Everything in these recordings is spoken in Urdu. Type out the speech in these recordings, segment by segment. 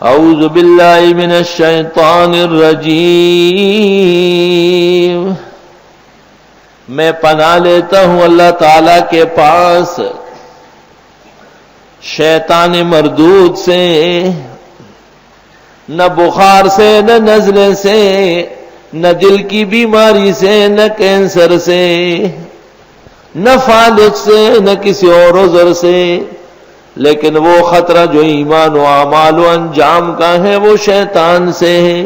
اعوذ باللہ من الشیطان الرجیم، میں پناہ لیتا ہوں اللہ تعالی کے پاس شیطان مردود سے، نہ بخار سے، نہ نزلے سے، نہ دل کی بیماری سے، نہ کینسر سے، نہ فالج سے، نہ کسی اور عذر سے، لیکن وہ خطرہ جو ایمان و اعمال و انجام کا ہے وہ شیطان سے ہے۔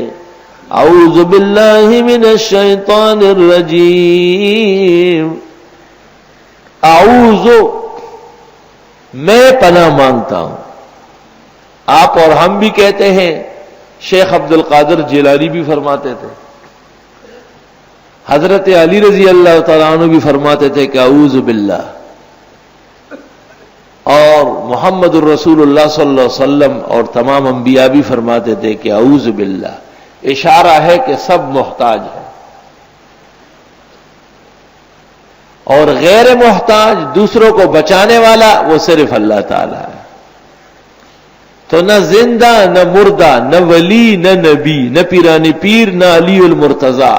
اعوذ باللہ من الشیطان الرجیم، اعوذ میں پناہ مانگتا ہوں۔ آپ اور ہم بھی کہتے ہیں، شیخ عبد القادر جیلانی بھی فرماتے تھے، حضرت علی رضی اللہ تعالیٰ عنہ بھی فرماتے تھے کہ اعوذ باللہ، اور محمد الرسول اللہ صلی اللہ علیہ وسلم اور تمام انبیاء بھی فرماتے تھے کہ اعوذ باللہ۔ اشارہ ہے کہ سب محتاج ہیں، اور غیر محتاج، دوسروں کو بچانے والا وہ صرف اللہ تعالی ہے۔ تو نہ زندہ، نہ مردہ، نہ ولی، نہ نبی، نہ پیرانی پیر، نہ علی المرتضی،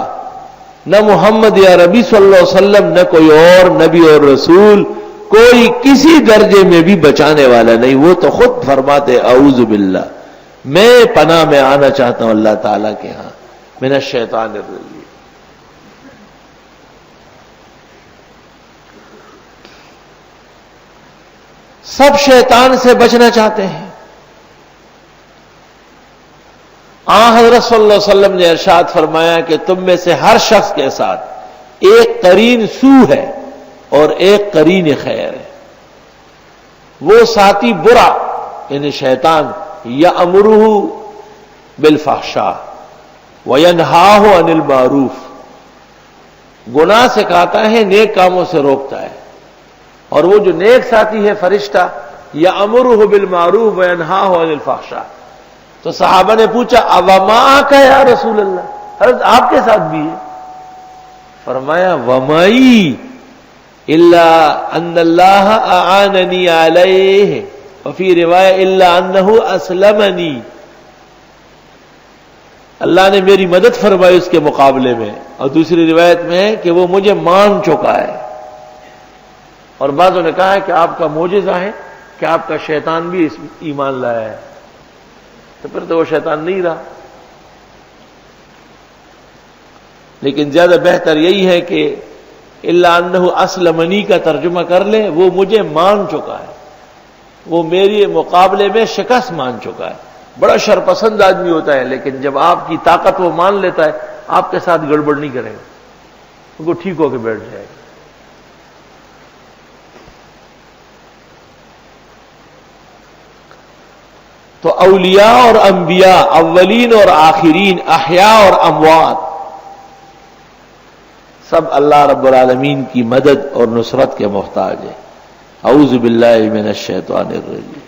نہ محمد یا ربی صلی اللہ علیہ وسلم، نہ کوئی اور نبی اور رسول، کوئی کسی درجے میں بھی بچانے والا نہیں۔ وہ تو خود فرماتے اعوذ باللہ، میں پناہ میں آنا چاہتا ہوں اللہ تعالیٰ کے ہاں من الشیطان الرجیم۔ سب شیطان سے بچنا چاہتے ہیں۔ حضرت صلی اللہ علیہ وسلم نے ارشاد فرمایا کہ تم میں سے ہر شخص کے ساتھ ایک قرین سو ہے اور ایک قرین خیر ہے۔ وہ ساتھی برا یعنی شیطان، یأمرہ بالفحشاء وینہاہ عن المعروف، گناہ سکھاتا ہے، نیک کاموں سے روکتا ہے، اور وہ جو نیک ساتھی ہے فرشتہ، یأمرہ بالمعروف وینہاہ عن الفحشاء۔ تو صحابہ نے پوچھا اومعک یا رسول اللہ، حضرت آپ کے ساتھ بھی ہے؟ فرمایا ومعی الا ان اللہ اعاننی علیہ، وفی روایہ الا انہ اسلمنی، اللہ نے میری مدد فرمائی اس کے مقابلے میں، اور دوسری روایت میں ہے کہ وہ مجھے مان چکا ہے۔ اور بعضوں نے کہا ہے کہ آپ کا معجزہ ہے کہ آپ کا شیطان بھی اس ایمان لایا ہے، تو پھر تو وہ شیطان نہیں رہا۔ لیکن زیادہ بہتر یہی ہے کہ الا انہ اسلمنی کا ترجمہ کر لیں، وہ مجھے مان چکا ہے، وہ میرے مقابلے میں شکست مان چکا ہے۔ بڑا شرپسند آدمی ہوتا ہے، لیکن جب آپ کی طاقت وہ مان لیتا ہے، آپ کے ساتھ گڑبڑ نہیں کرے گا، وہ ٹھیک ہو کے بیٹھ جائے گا۔ تو اولیاء اور انبیاء، اولین اور آخرین، احیاء اور اموات، سب اللہ رب العالمین کی مدد اور نصرت کے محتاج ہیں۔ اعوذ باللہ من الشیطان الرجیم۔